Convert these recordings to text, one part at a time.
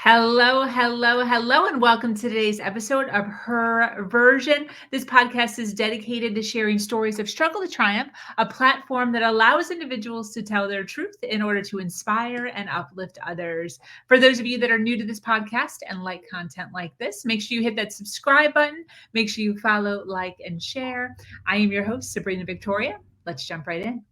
Hello, hello, hello, and welcome to today's episode of Her Version. This podcast is dedicated to sharing stories of struggle to triumph, a platform that allows individuals to tell their truth in order to inspire and uplift others. For those of you that are new to this podcast and like content like this, make sure you hit that subscribe button. Make sure you follow, like, and share. I am your host, Sabrina Victoria. Let's jump right in.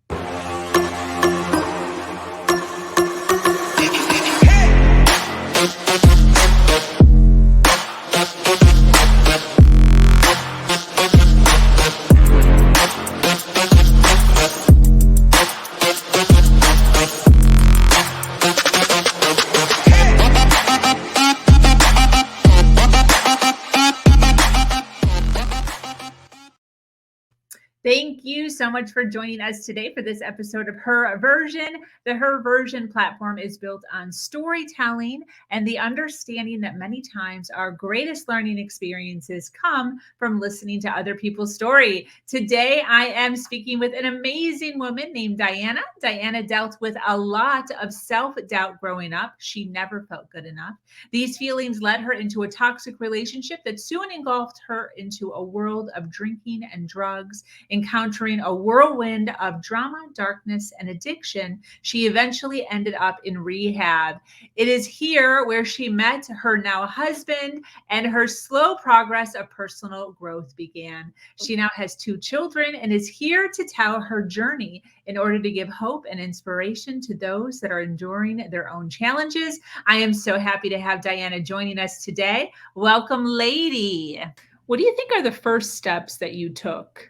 Thank you so much for joining us today for this episode of Her Version. The Her Version platform is built on storytelling and the understanding that many times our greatest learning experiences come from listening to other people's story. Today, I am speaking with an amazing woman named Diana. Diana dealt with a lot of self-doubt growing up. She never felt good enough. These feelings led her into a toxic relationship that soon engulfed her into a world of drinking and drugs. Encountering a whirlwind of drama, darkness, and addiction, she eventually ended up in rehab. It is here where she met her now husband and her slow progress of personal growth began. She now has 2 children and is here to tell her journey in order to give hope and inspiration to those that are enduring their own challenges. I am so happy to have Diana joining us today. Welcome, lady. What do you think are the first steps that you took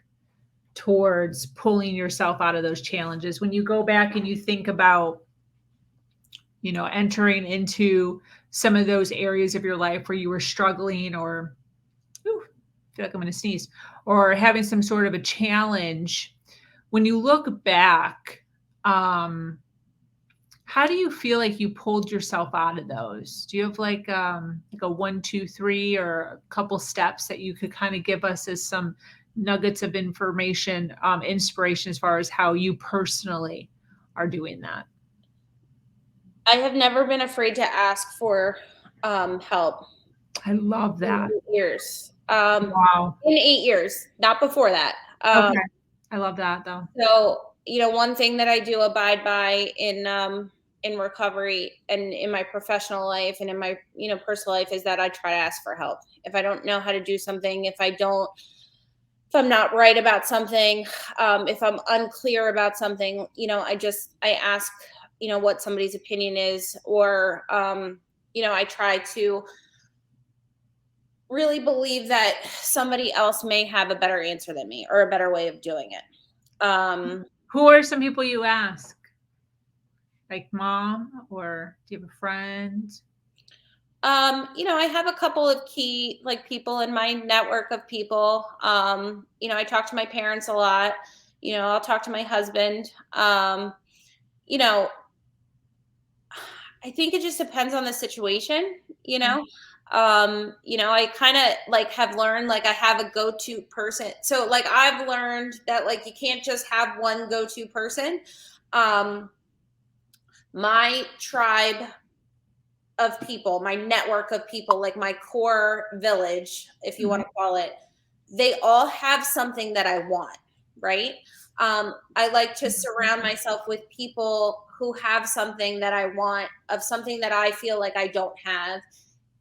towards pulling yourself out of those challenges? When you go back and you think about, entering into some of those areas of your life where you were struggling or, I feel like I'm going to sneeze, or having some sort of a challenge, when you look back, how do you feel like you pulled yourself out of those? Do you have like a 1, 2, 3 or a couple steps that you could kind of give us as some nuggets of information, inspiration as far as how you personally are doing that? I have never been afraid to ask for help. I love that. In 8 years. Wow. In 8 years, not before that. Okay. I love that though. So, one thing that I do abide by in recovery and in my professional life and in my, personal life is that I try to ask for help. If I don't know how to do something, if I'm not right about something, if I'm unclear about something, I ask, what somebody's opinion is, or, I try to really believe that somebody else may have a better answer than me or a better way of doing it. Who are some people you ask? Like mom, or do you have a friend? I have a couple of key people in my network of people. I talk to my parents a lot. I'll talk to my husband. I think it just depends on the situation, I kind of have learned, I have a go-to person. So I've learned that you can't just have one go-to person. My tribe of people, my network of people, like my core village, if you want to call it, they all have something that I want, right? I like to surround myself with people who have something that I want, of something that I feel like I don't have.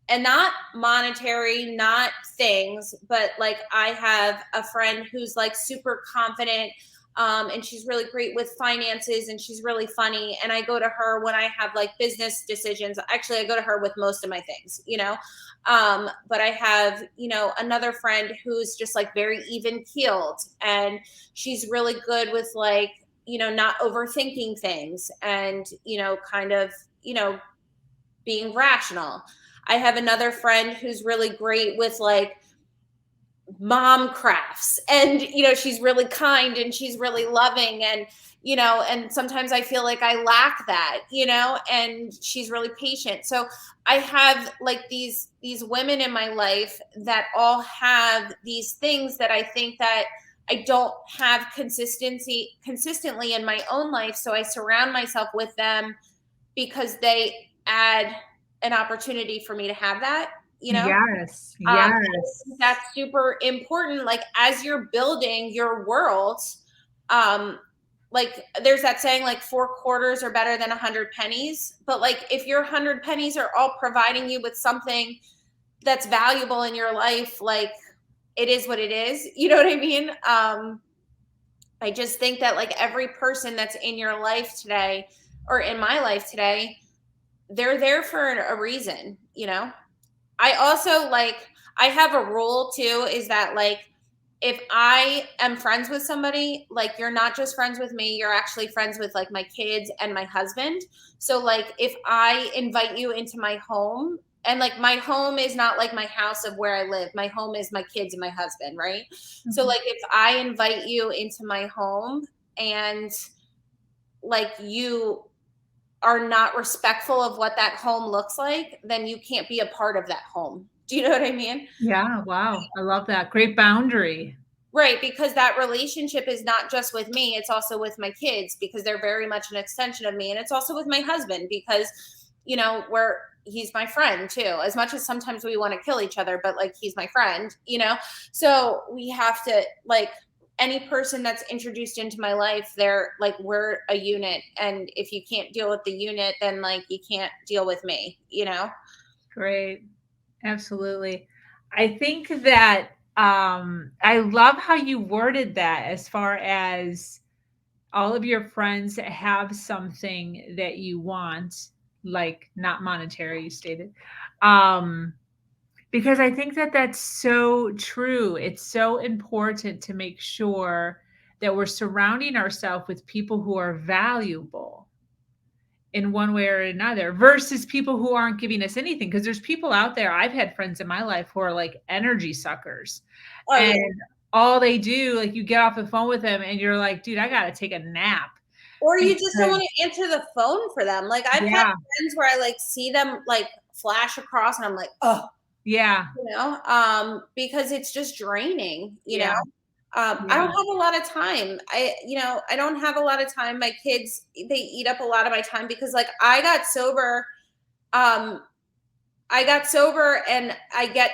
And not monetary, not things, but I have a friend who's super confident, and she's really great with finances, and she's really funny. And I go to her when I have business decisions. Actually, I go to her with most of my things, but I have, another friend who's just very even keeled, and she's really good with not overthinking things, and, kind of, being rational. I have another friend who's really great with mom crafts, and she's really kind and she's really loving, and and sometimes I feel like I lack that, and she's really patient. So I have these women in my life that all have these things that I think that I don't have consistently in my own life. So I surround myself with them because they add an opportunity for me to have that, Yes. I Yes. think that's super important. Like as you're building your world, like there's that saying, like 4 quarters are better than 100 pennies. But like if your 100 pennies are all providing you with something that's valuable in your life, like it is what it is. You know what I mean? I just think that like every person that's in your life today or in my life today, they're there for a reason, I also like, I have a rule too, is that like, if I am friends with somebody, like you're not just friends with me, you're actually friends with like my kids and my husband. So like if I invite you into my home, and like my home is not like my house of where I live. My home is my kids and my husband, right? Mm-hmm. So like if I invite you into my home and like you are not respectful of what that home looks like, then you can't be a part of that home. Do you know what I mean? Yeah. Wow. I love that. Great boundary. Right, because that relationship is not just with me, it's also with my kids because they're very much an extension of me. And it's also with my husband because, he's my friend too. As much as sometimes we want to kill each other, but like he's my friend. So we have to, like, any person that's introduced into my life, they're like, we're a unit. And if you can't deal with the unit, then like you can't deal with me. Great. Absolutely. I think that I love how you worded that as far as all of your friends have something that you want, like not monetary, you stated. Um, because I think that that's so true. It's so important to make sure that we're surrounding ourselves with people who are valuable in one way or another versus people who aren't giving us anything. Because there's people out there, I've had friends in my life who are like energy suckers. Oh, yeah. And all they do, like you get off the phone with them and you're like, dude, I got to take a nap. Or you just don't Because, want to answer the phone for them. Like I've had yeah, friends where I like see them like flash across and I'm like, oh, yeah, because it's just draining, yeah, I yeah. don't have a lot of time. I don't have a lot of time. My kids, they eat up a lot of my time because like um, I got sober and I get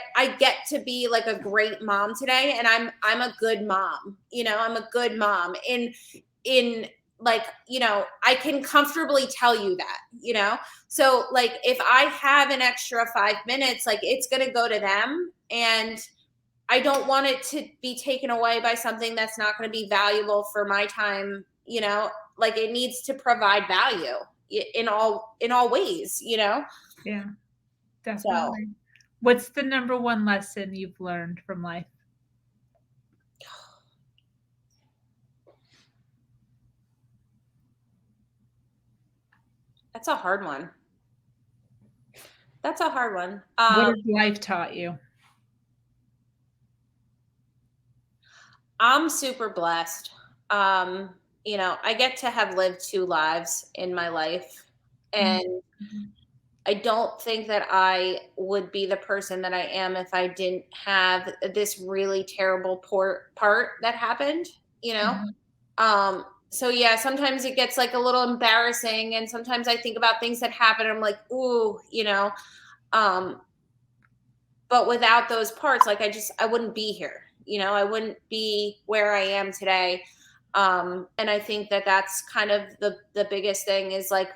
to be like a great mom today. And I'm a good mom, I'm a good mom in like, I can comfortably tell you that. So like if I have an extra 5 minutes, like it's gonna go to them. And I don't want it to be taken away by something that's not going to be valuable for my time. Like it needs to provide value in all ways. Yeah, So definitely. What's the number one lesson you've learned from life? that's a hard one. That's a hard one. What has life taught you? I'm super blessed. I get to have lived 2 lives in my life. And Mhm. I don't think that I would be the person that I am if I didn't have this really terrible part that happened, you know? Mhm. So yeah, sometimes it gets like a little embarrassing and sometimes I think about things that happen. I'm like, ooh. Um, but without those parts, like I wouldn't be here. I wouldn't be where I am today. And I think that that's kind of the biggest thing is like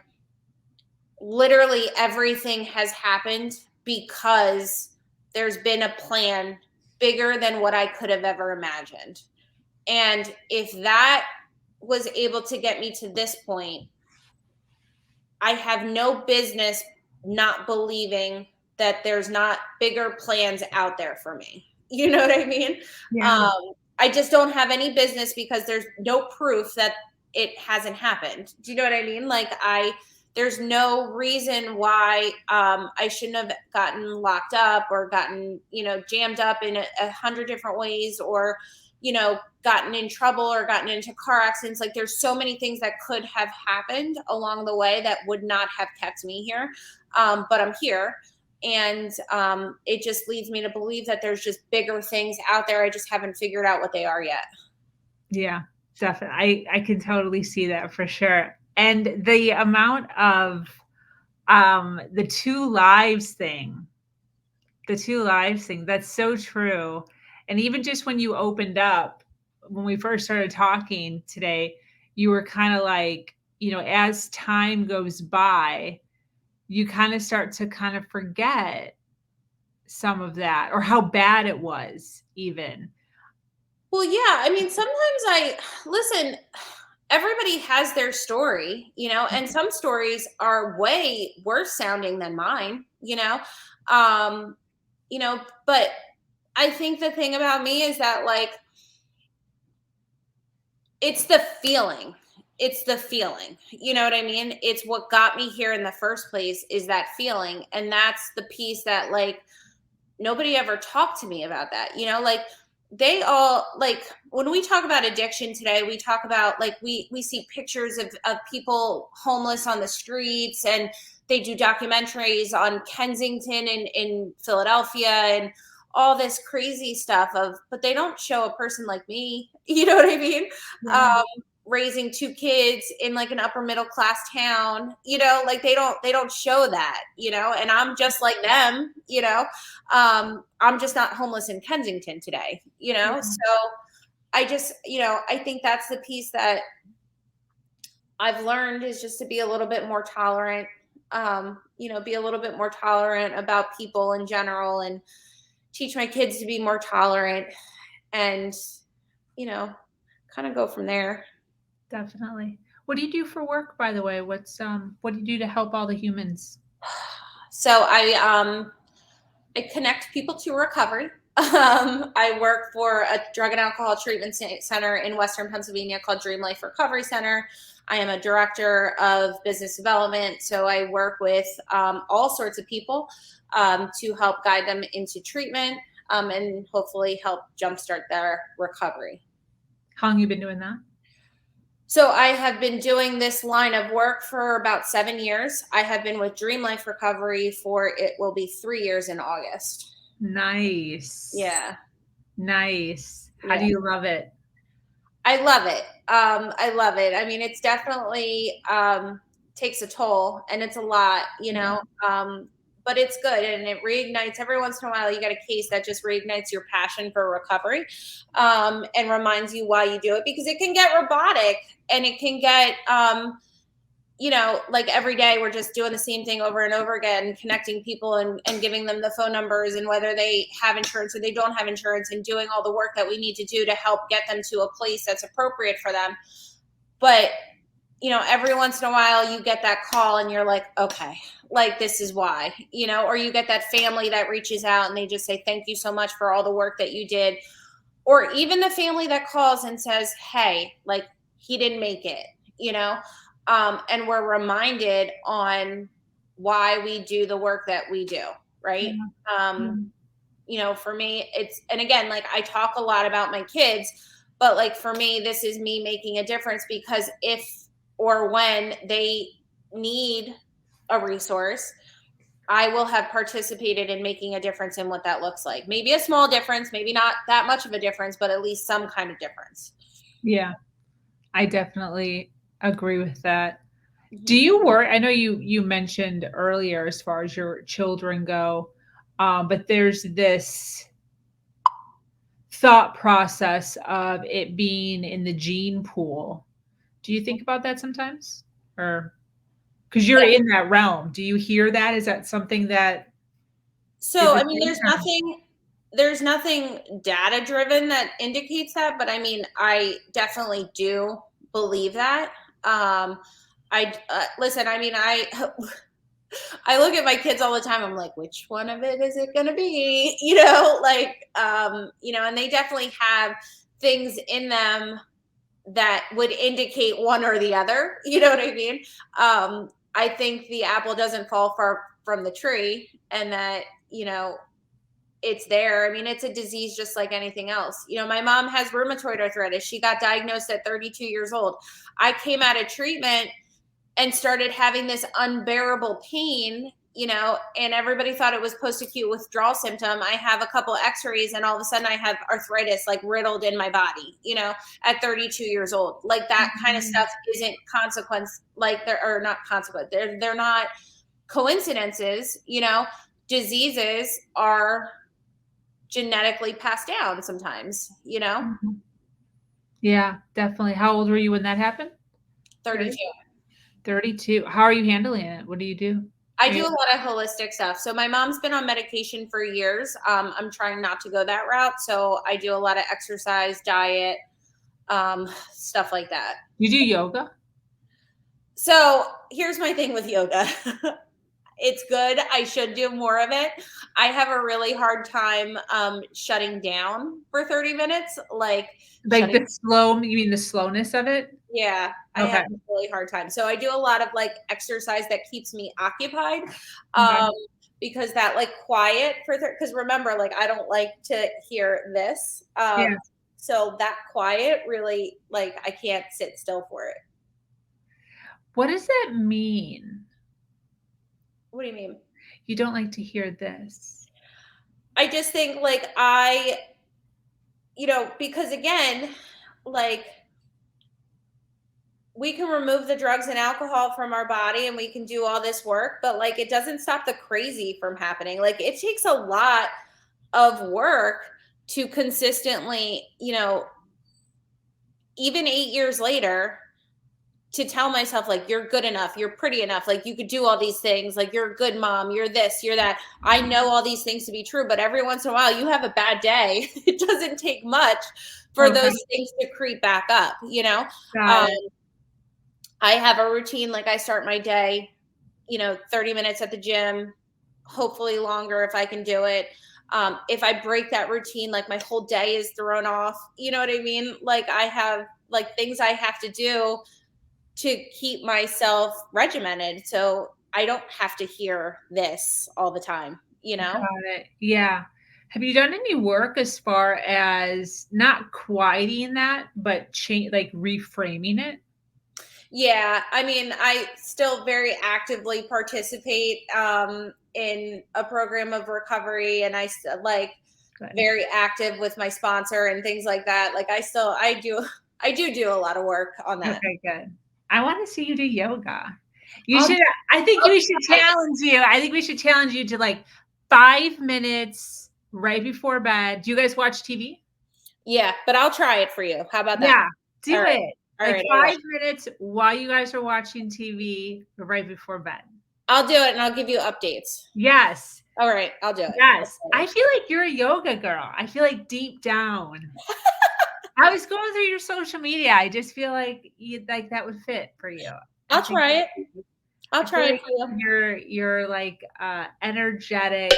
literally everything has happened because there's been a plan bigger than what I could have ever imagined. And if that was able to get me to this point, I have no business not believing that there's not bigger plans out there for me. You know what I mean? Yeah. I just don't have any business because there's no proof that it hasn't happened. Do you know what I mean? Like there's no reason why I shouldn't have gotten locked up or gotten, jammed up in 100 different ways or, gotten in trouble or gotten into car accidents. Like there's so many things that could have happened along the way that would not have kept me here. But I'm here. And it just leads me to believe that there's just bigger things out there. I just haven't figured out what they are yet. Yeah, definitely. I can totally see that for sure. And the amount of The two lives thing. The two lives thing. That's so true. And even just when you opened up, when we first started talking today, you were kind of like, as time goes by, you kind of start to kind of forget some of that or how bad it was even. Well, yeah. I mean, sometimes listen, everybody has their story, and some stories are way worse sounding than mine, Um, but I think the thing about me is that like it's the feeling. It's the feeling. You know what I mean? It's what got me here in the first place is that feeling. And that's the piece that like nobody ever talked to me about that. Like they all like when we talk about addiction today, we talk about like we see pictures of people homeless on the streets, and they do documentaries on Kensington and in Philadelphia and all this crazy stuff but they don't show a person like me, you know what I mean? Yeah. Raising two kids in like an upper middle class town, like they don't show that, and I'm just like them, I'm just not homeless in Kensington today, Yeah. so I just, I think that's the piece that I've learned is just to be a little bit more tolerant, be a little bit more tolerant about people in general and teach my kids to be more tolerant and, kind of go from there. Definitely. What do you do for work, by the way? What do you do to help all the humans? So I connect people to recovery. I work for a drug and alcohol treatment center in Western Pennsylvania called Dream Life Recovery Center. I am a director of business development. So I work with all sorts of people to help guide them into treatment and hopefully help jumpstart their recovery. How long you been doing that? So I have been doing this line of work for about 7 years. I have been with Dream Life Recovery for it will be 3 years in August. Nice. Yeah. Nice. How do you love it? I love it. I love it. I mean, it's definitely takes a toll and it's a lot, but it's good and it reignites every once in a while. You get a case that just reignites your passion for recovery and reminds you why you do it, because it can get robotic and it can get like every day we're just doing the same thing over and over again, connecting people and giving them the phone numbers and whether they have insurance or they don't have insurance and doing all the work that we need to do to help get them to a place that's appropriate for them. But, every once in a while you get that call and you're like, okay, like this is why, or you get that family that reaches out and they just say, thank you so much for all the work that you did. Or even the family that calls and says, hey, like he didn't make it, and we're reminded on why we do the work that we do, right? For me, and again, like I talk a lot about my kids, but like for me, this is me making a difference, because if or when they need a resource, I will have participated in making a difference in what that looks like. Maybe a small difference, maybe not that much of a difference, but at least some kind of difference. Yeah, I definitely agree with that. Do you work? I know you mentioned earlier as far as your children go, but there's this thought process of it being in the gene pool. Do you think about that sometimes? Or because you're in that realm, do you hear that? Is that something that So, I mean, there's nothing data driven that indicates that, but I mean, I definitely do believe that. Listen, I mean, I look at my kids all the time. I'm like, which one of it is it going to be? And they definitely have things in them that would indicate one or the other. You know what I mean? I think the apple doesn't fall far from the tree, and that, it's there. I mean, it's a disease just like anything else. My mom has rheumatoid arthritis. She got diagnosed at 32 years old. I came out of treatment and started having this unbearable pain, and everybody thought it was post-acute withdrawal symptom. I have a couple x-rays and all of a sudden I have arthritis like riddled in my body, at 32 years old. Like that kind of stuff isn't consequence, like they're not consequence. They're not coincidences, diseases are genetically passed down sometimes, Mhm. Yeah, definitely. How old were you when that happened? 32. 32. How are you handling it? What do you do? I do a lot of holistic stuff. So my mom's been on medication for years. I'm trying not to go that route. So I do a lot of exercise, diet, stuff like that. You do yoga? So here's my thing with yoga. It's good. I should do more of it. I have a really hard time shutting down for 30 minutes. Like The slow, you mean the slowness of it? Yeah, I Okay. have a really hard time. So I do a lot of like exercise that keeps me occupied. Okay. Because that like quiet for because remember, like I don't like to hear this. Yeah. So that quiet really like I can't sit still for it. What does that mean? What do you mean? You don't like to hear this. I just think like because again, like we can remove the drugs and alcohol from our body and we can do all this work, but like it doesn't stop the crazy from happening. Like it takes a lot of work to consistently, even 8 years later, to tell myself like you're good enough, you're pretty enough, like you could do all these things, like you're a good mom, you're this, you're that. I know all these things to be true, but every once in a while you have a bad day. It doesn't take much for those things to creep back up, Got it. I have a routine. Like I start my day, 30 minutes at the gym, hopefully longer if I can do it. If I break that routine, like my whole day is thrown off. You know what I mean? Like I have like things I have to do to keep myself regimented. So I don't have to hear this all the time, Got it. Yeah. Have you done any work as far as not quieting that, but like reframing it? Yeah, I mean, I still very actively participate in a program of recovery, and I still like Good. very active with my sponsor and things like that. Like I do a lot of work on that. Okay, good. I want to see you do yoga. I'll- I think we should challenge you. I think we should challenge you to like 5 minutes right before bed. Do you guys watch TV? Yeah, but I'll try it for you. How about that? Yeah, do All right. it. All Like right, 5 minutes while you guys are watching TV right before bed. I'll do it and I'll give you updates. Yes. All right, I'll do it. Yes. I feel like you're a yoga girl. I feel like deep down. I was going through your social media. I just feel like that would fit for you. I'll try it. I'll try it for you. You're like energetic,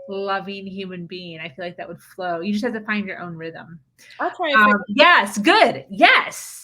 loving human being. I feel like that would flow. You just have to find your own rhythm. I'll try it for you. Yes, good. Yes.